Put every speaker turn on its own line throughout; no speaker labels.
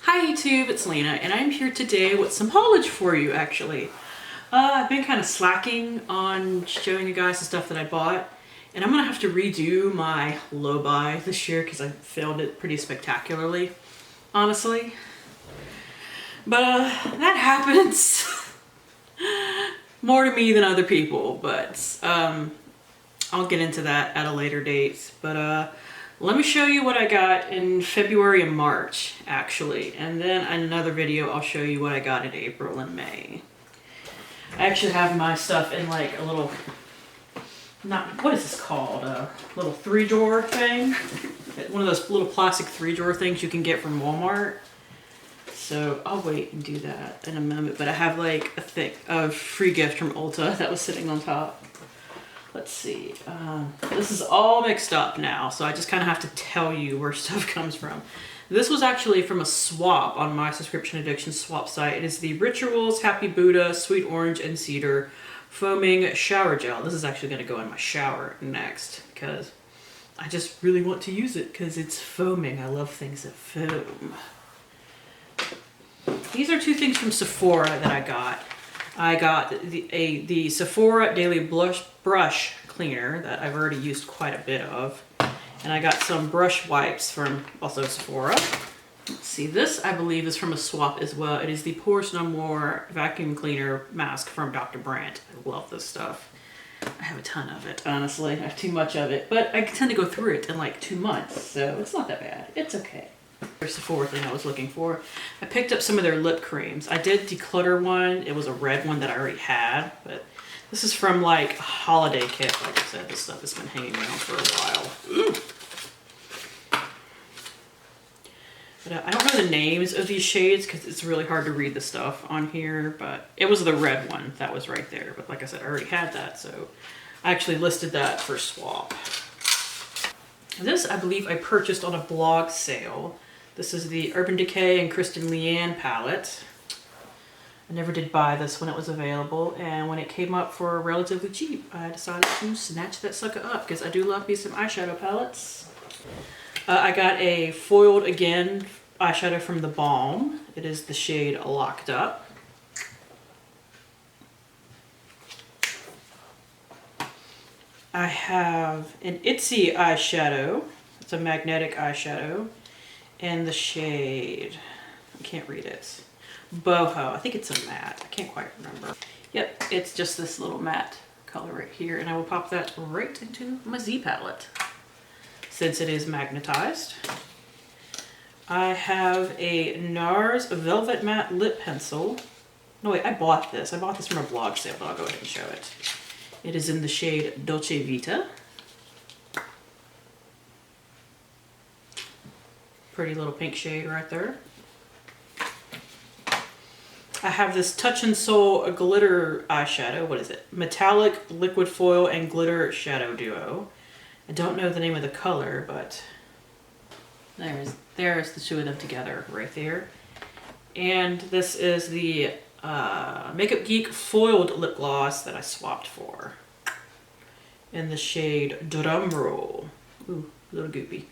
Hi YouTube, it's Lena, and I'm here today with some haulage for you actually. I've been kind of slacking on showing you guys the stuff that I bought, and I'm gonna have to redo my low buy this year because I failed it pretty spectacularly, honestly. But that happens more to me than other people, but I'll get into that at a later date. But let me show you what I got in February and March, actually. And then in another video, I'll show you what I got in April and May. I actually have my stuff in like a little, what is this called? A little 3-drawer thing. One of those little plastic 3-drawer things you can get from Walmart. So I'll wait and do that in a moment. But I have like a free gift from Ulta that was sitting on top. Let's see, this is all mixed up now, so I just kind of have to tell you where stuff comes from. This was actually from a swap on my subscription addiction swap site. It is the Rituals Happy Buddha Sweet Orange and Cedar Foaming Shower Gel. This is actually going to go in my shower next because I just really want to use it because it's foaming. I love things that foam. These are two things from Sephora that I got. I got the Sephora Daily Brush Cleaner that I've already used quite a bit of. And I got some brush wipes from also Sephora. Let's see, this I believe is from a swap as well. It is the Pores No More Vacuum Cleaner Mask from Dr. Brandt. I love this stuff. I have a ton of it, honestly. I have too much of it. But I tend to go through it in like 2 months, so it's not that bad. It's okay. There's the fourth thing I was looking for. I picked up some of their lip creams. I did declutter one. It was a red one that I already had, but this is from like a holiday kit. Like I said, this stuff has been hanging around for a while. But I don't know the names of these shades because it's really hard to read the stuff on here, but it was the red one that was right there. But like I said, I already had that, so I actually listed that for swap. This, I believe I purchased on a blog sale. This is the Urban Decay and Kristen Leanne palette. I never did buy this when it was available, and when it came up for relatively cheap, I decided to snatch that sucker up because I do love me some eyeshadow palettes. I got a foiled again eyeshadow from The Balm. It is the shade Locked Up. I have an Itsy eyeshadow. It's a magnetic eyeshadow. And the shade, I can't read it, Boho. I think it's a matte. I can't quite remember. Yep, it's just this little matte color right here. And I will pop that right into my Z palette since it is magnetized. I have a NARS Velvet Matte Lip Pencil. No, wait, I bought this. I bought this from a blog sale, but I'll go ahead and show it. It is in the shade Dolce Vita. Pretty little pink shade right there. I have this Touch and Soul glitter eyeshadow. What is it? Metallic Liquid Foil and Glitter Shadow Duo. I don't know the name of the color, but there's the two of them together right there. And this is the Makeup Geek Foiled Lip Gloss that I swapped for. In the shade Drumroll. Ooh, a little goopy,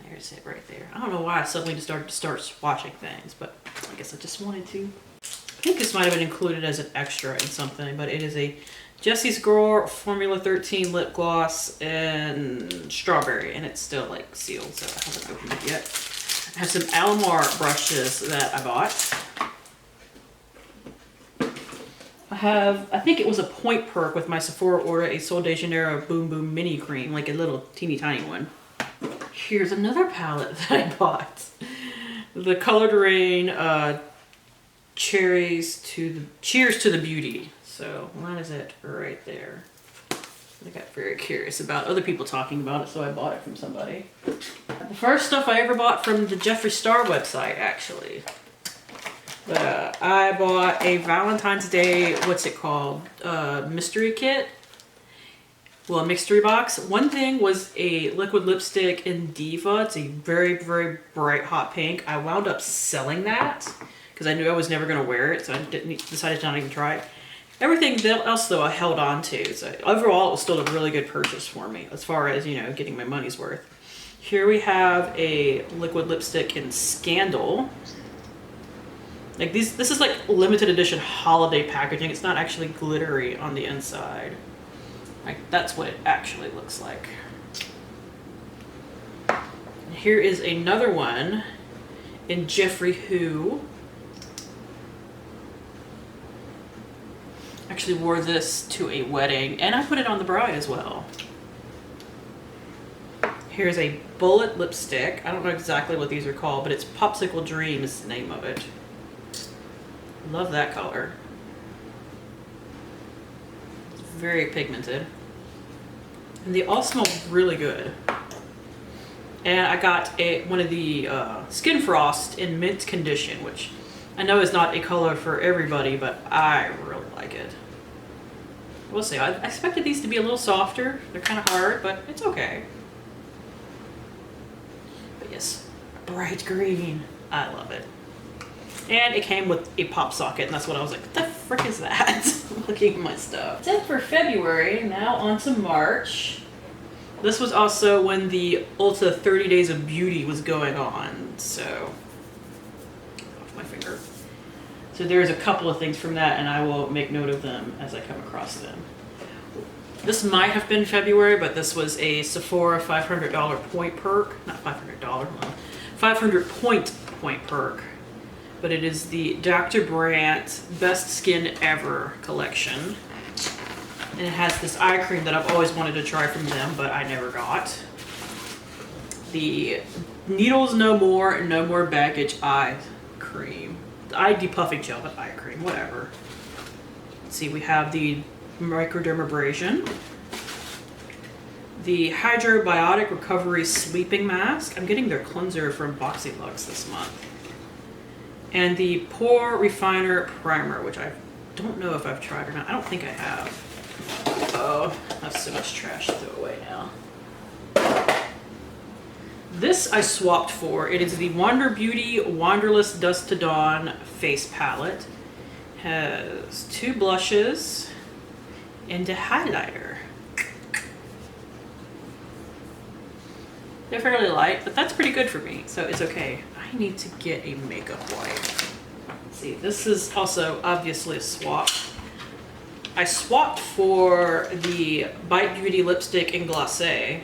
There's it right there. I don't know why I suddenly started to start swatching things, but I guess I just wanted to. I think this might have been included as an extra in something, but it is a Jessie's Girl Formula 13 lip gloss in strawberry, and it's still like sealed, so I haven't opened it yet. I have some Alamar brushes that I bought. I think it was a Point Perk with my Sephora order, a Sol de Janeiro Boom Boom Mini Cream, like a little teeny tiny one. Here's another palette that I bought. The Colored Rain Cheers to the Beauty. So that is it right there. I got very curious about other people talking about it, so I bought it from somebody. The first stuff I ever bought from the Jeffree Star website, actually. I bought a Valentine's Day, what's it called? Mystery kit. Well, a mystery box. One thing was a liquid lipstick in Diva. It's a very, very bright hot pink. I wound up selling that because I knew I was never going to wear it, so I decided to not even try it. Everything else, though, I held on to. So overall, it was still a really good purchase for me as far as, you know, getting my money's worth. Here we have a liquid lipstick in Scandal. Like this is like limited edition holiday packaging. It's not actually glittery on the inside. Like that's what it actually looks like. And here is another one in Jeffrey Who. Actually wore this to a wedding and I put it on the bride as well. Here's a bullet lipstick. I don't know exactly what these are called, but it's Popsicle Dream is the name of it. Love that color. It's very pigmented. And they all smell really good. And I got one of the Skin Frost in mint condition, which I know is not a color for everybody, but I really like it. We'll see. I expected these to be a little softer. They're kind of hard, but it's okay. But yes, bright green. I love it. And it came with a pop socket, and that's what I was like, what the frick is that? Looking at my stuff. That's it for February. Now on to March. This was also when the Ulta 30 Days of Beauty was going on, so off my finger. So there's a couple of things from that, and I will make note of them as I come across them. This might have been February, but this was a Sephora $500 point perk. Not $500, 500 point perk. But it is the Dr. Brandt Best Skin Ever collection. And it has this eye cream that I've always wanted to try from them, but I never got. The Needles No More Baggage Eye Cream. The eye depuffing gel, but eye cream, whatever. Let's see, we have the microdermabrasion. The Hydrobiotic Recovery Sleeping Mask. I'm getting their cleanser from Boxy Lux this month. And the Pore Refiner Primer, which I don't know if I've tried or not. I don't think I have. Oh, that's so much trash to throw away now. This I swapped for. It is the Wander Beauty Wanderlust Dusk to Dawn Face Palette. Has 2 blushes and a highlighter. They're fairly light, but that's pretty good for me, so it's okay. I need to get a makeup wipe. Let's see, this is also obviously a swap. I swapped for the Bite Beauty lipstick in Glacé.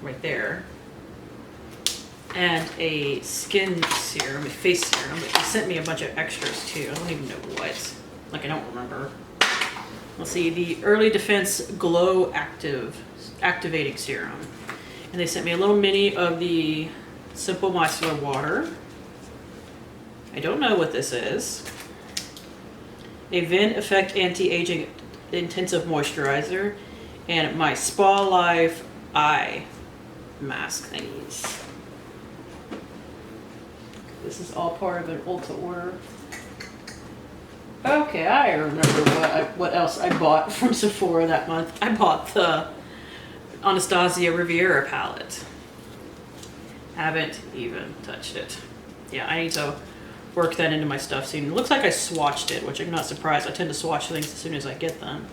Right there. And a skin serum, a face serum. They sent me a bunch of extras too. I don't even know what. Like, I don't remember. Let's see, the Early Defense Glow Activating Serum. And they sent me a little mini of the Simple Micellar Water. I don't know what this is. A Vin Effect Anti-Aging Intensive Moisturizer. And my Spa Life Eye Mask thingies. This is all part of an Ulta order. Okay, I remember what else I bought from Sephora that month. I bought the Anastasia Riviera palette. Haven't even touched it. Yeah, I need to work that into my stuff soon. It looks like I swatched it, which I'm not surprised. I tend to swatch things as soon as I get them.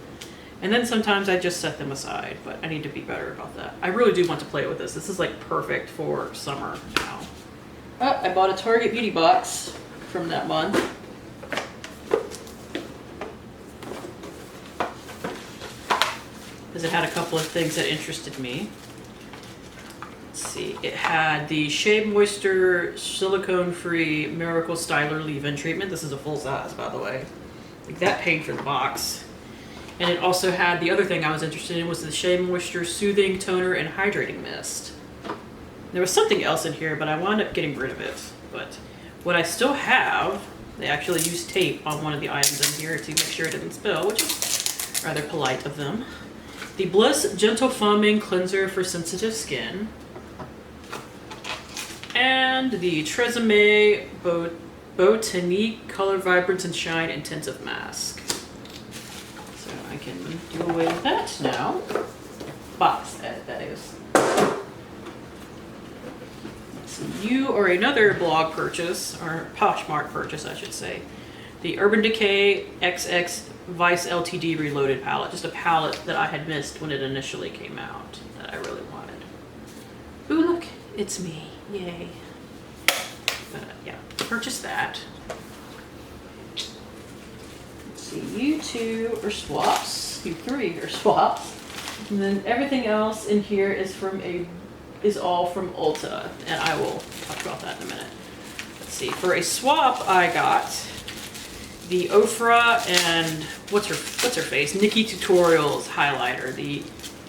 And then sometimes I just set them aside, but I need to be better about that. I really do want to play with this. This is like perfect for summer now. Oh, I bought a Target beauty box from that month. Because it had a couple of things that interested me. Let's see, it had the Shea Moisture Silicone-Free Miracle Styler Leave-In Treatment. This is a full size, by the way. Like, that paid for the box. And it also had, the other thing I was interested in was the Shea Moisture Soothing Toner and Hydrating Mist. There was something else in here, but I wound up getting rid of it. But what I still have, they actually used tape on one of the items in here to make sure it didn't spill, which is rather polite of them. The Bliss Gentle Foaming Cleanser for Sensitive Skin. And the Tresemme Botanique Color Vibrance and Shine Intensive Mask. So I can do away with that now. Box, that is. So you or another blog purchase, or Poshmark purchase I should say. The Urban Decay XX Vice LTD Reloaded palette. Just a palette that I had missed when it initially came out that I really It's me, yay. But yeah, purchased that. Let's see, you two are swaps, you three are swaps. And then everything else in here is all from Ulta, and I will talk about that in a minute. Let's see, for a swap I got the Ofra and what's her face? Nikki Tutorials highlighter, the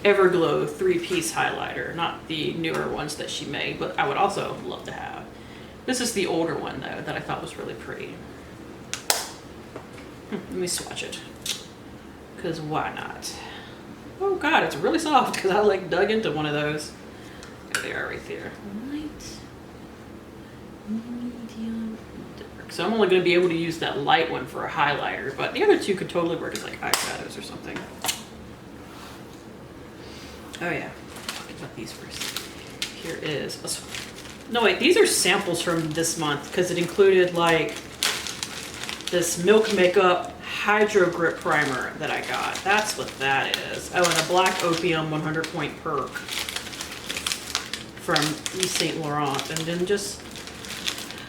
Everglow 3-piece highlighter, not the newer ones that she made, but I would also love to have. This is the older one though that I thought was really pretty. Let me swatch it, because why not? Oh god, it's really soft because I like dug into one of those. There they are right there. Light, medium, dark. So I'm only going to be able to use that light one for a highlighter, but the other two could totally work as like eyeshadows or something. Oh yeah, talking about these first. Here is no wait, these are samples from this month because it included like this Milk Makeup Hydro Grip Primer that I got. That's what that is. Oh, and a Black Opium 100 Point Perk from Yves Saint Laurent, and then just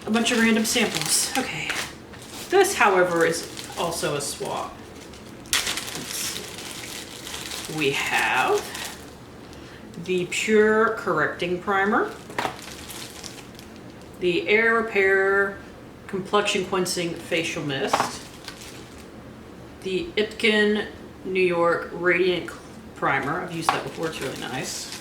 a bunch of random samples. Okay. This, however, is also a swap. Let's see. We have the Pure Correcting Primer, the Air Repair Complexion Cleansing Facial Mist, the Ipken New York Radiant Primer. I've used that before, it's really nice.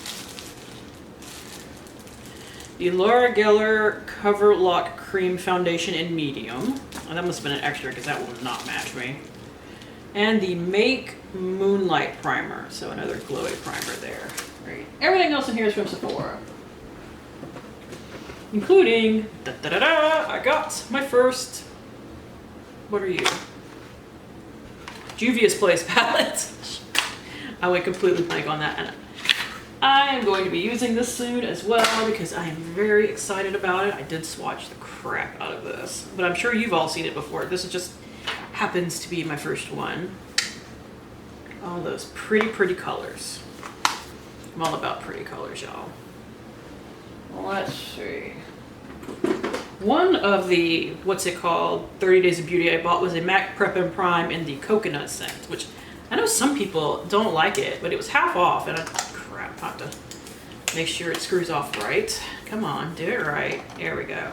The Laura Geller Cover Lock Cream Foundation in Medium. Oh, that must have been an extra because that will not match me. And the Make Moonlight Primer. So another glowy primer there. Right. Everything else in here is from Sephora. Including, I got my first, what are you? Juvia's Place palette. I went completely blank on that. And I am going to be using this soon as well because I am very excited about it. I did swatch the crap out of this, but I'm sure you've all seen it before. This is just happens to be my first one. All those pretty, pretty colors. I'm all about pretty colors, y'all. Let's see. One of the, what's it called, 30 Days of Beauty I bought was a MAC Prep and Prime in the coconut scent, which I know some people don't like it, but it was half off, and I crap, I have to make sure it screws off right. Come on, do it right. There we go.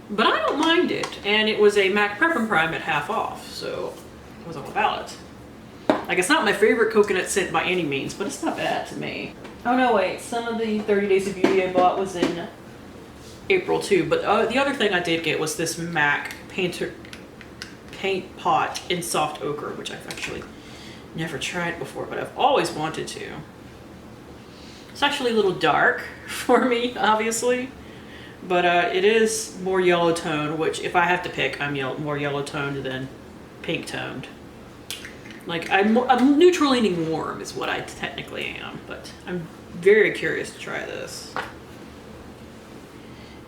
But I don't mind it, and it was a MAC Prep and Prime at half off, so I was all about it. Like, it's not my favorite coconut scent by any means, but it's not bad to me. Oh no, wait, some of the 30 Days of Beauty I bought was in April too, but the other thing I did get was this MAC paint pot in soft ochre, which I've actually never tried before, but I've always wanted to. It's actually a little dark for me, obviously, but it is more yellow tone, which if I have to pick, I'm more yellow toned than pink toned. Like, I'm neutral leaning warm is what I technically am, but I'm very curious to try this.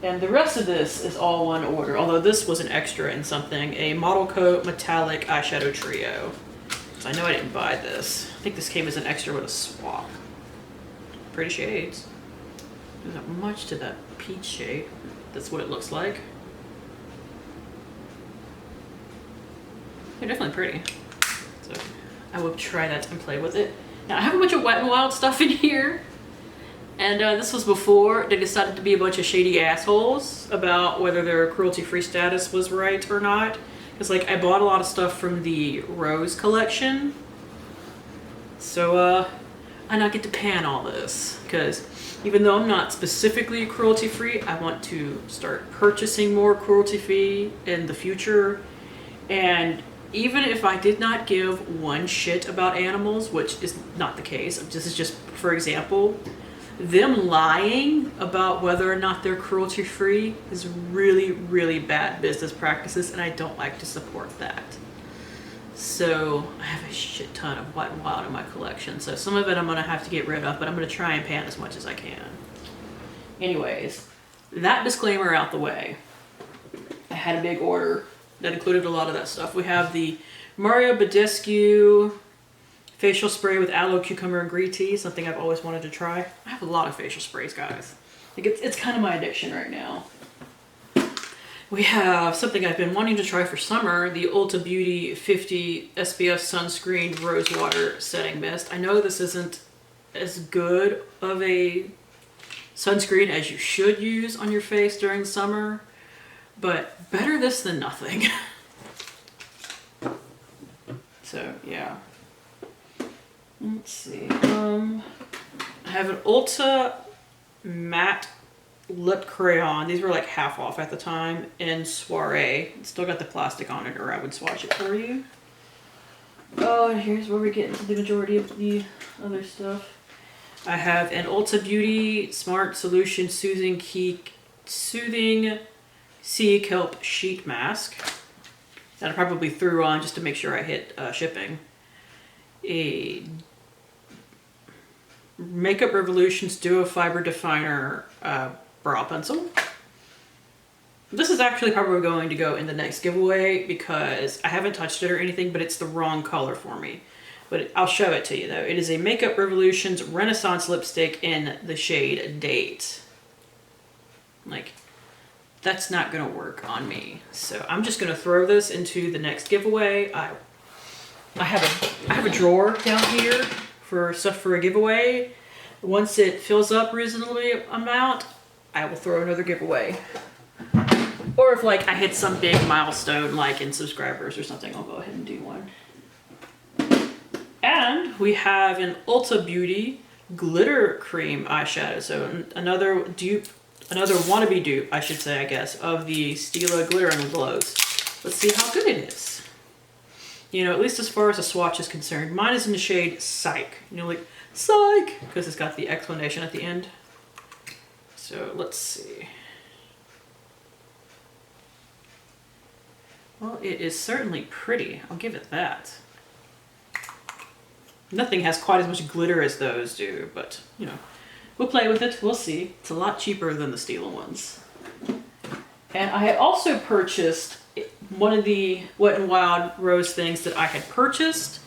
And the rest of this is all one order, although this was an extra in something, a Model Coat Metallic Eyeshadow Trio. So I know I didn't buy this. I think this came as an extra with a swap. Pretty shades. There's not much to that peach shade. That's what it looks like. They're definitely pretty. So I will try that and play with it. Now I have a bunch of Wet n Wild stuff in here. And this was before they decided to be a bunch of shady assholes about whether their cruelty-free status was right or not. Because like I bought a lot of stuff from the Rose collection. So I now get to pan all this. Because even though I'm not specifically cruelty-free, I want to start purchasing more cruelty-free in the future. And even if I did not give one shit about animals, which is not the case, this is just for example, them lying about whether or not they're cruelty-free is really, really bad business practices, and I don't like to support that. So I have a shit ton of Wet n Wild in my collection, so some of it I'm gonna have to get rid of, but I'm gonna try and pan as much as I can. Anyways, that disclaimer out the way. I had a big order that included a lot of that stuff. We have the Mario Badescu facial spray with aloe, cucumber, and green tea, something I've always wanted to try. I have a lot of facial sprays, guys. Like it's kind of my addiction right now. We have something I've been wanting to try for summer, the Ulta Beauty 50 SPF Sunscreen Rose Water Setting Mist. I know this isn't as good of a sunscreen as you should use on your face during the summer, but better this than nothing. So yeah. Let's see. I have an Ulta matte lip crayon. These were like half off at the time in Soiree. It's still got the plastic on it, or I would swatch it for you. Oh, and here's where we get into the majority of the other stuff. I have an Ulta Beauty Smart Solution Soothing Sea Kelp Sheet Mask that I probably threw on just to make sure I hit shipping. A Makeup Revolutions Duo Fiber Definer brow pencil. This is actually probably going to go in the next giveaway because I haven't touched it or anything, but it's the wrong color for me. But I'll show it to you though. It is a Makeup Revolutions Renaissance lipstick in the shade Date. Like, that's not gonna work on me. So I'm just gonna throw this into the next giveaway. I have a drawer down here for stuff for a giveaway. Once it fills up reasonably amount, I will throw another giveaway. Or if like I hit some big milestone like in subscribers or something, I'll go ahead and do one. And we have an Ulta Beauty Glitter Cream eyeshadow. So another wannabe dupe, I should say, I guess, of the Stila Glitter and Glows. Let's see how good it is. You know, at least as far as the swatch is concerned. Mine is in the shade Psych. You know, like, Psych! Because it's got the explanation at the end. So, let's see. Well, it is certainly pretty. I'll give it that. Nothing has quite as much glitter as those do, but, you know, we'll play with it. We'll see. It's a lot cheaper than the Stila ones. And I had also purchased one of the Wet n Wild Rose things that I had purchased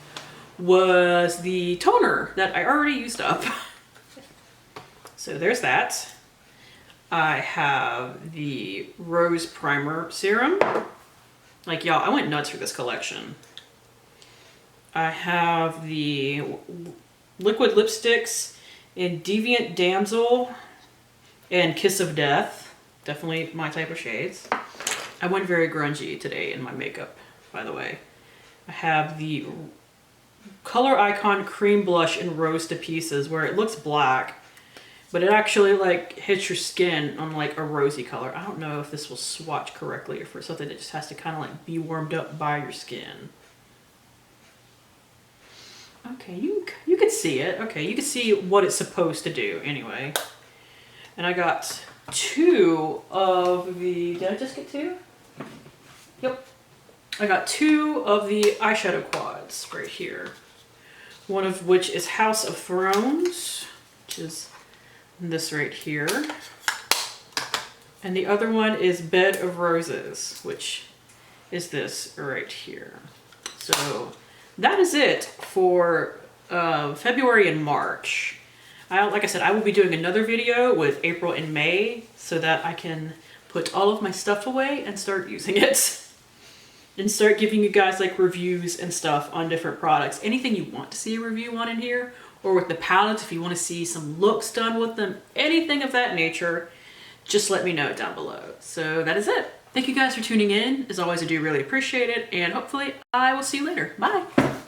was the toner that I already used up. So there's that. I have the Rose Primer Serum. Like, y'all, I went nuts for this collection. I have the liquid lipsticks in Deviant Damsel and Kiss of Death. Definitely my type of shades. I went very grungy today in my makeup, by the way. I have the Color Icon Cream Blush in Rose to Pieces, where it looks black, but it actually like hits your skin on like a rosy color. I don't know if this will swatch correctly or for something that just has to kind of like be warmed up by your skin. Okay, you could see it. Okay, you can see what it's supposed to do anyway. And I got two of the, did I just get two? Yep. I got two of the eyeshadow quads right here. One of which is House of Thrones, which is this right here. And the other one is Bed of Roses, which is this right here. So that is it for February and March. Like I said, I will be doing another video with April and May so that I can put all of my stuff away and start using it. And start giving you guys like reviews and stuff on different products. Anything you want to see a review on in here, or with the palettes, if you want to see some looks done with them, anything of that nature, just let me know down below. So that is it. Thank you guys for tuning in. As always, I do really appreciate it, and hopefully I will see you later. Bye.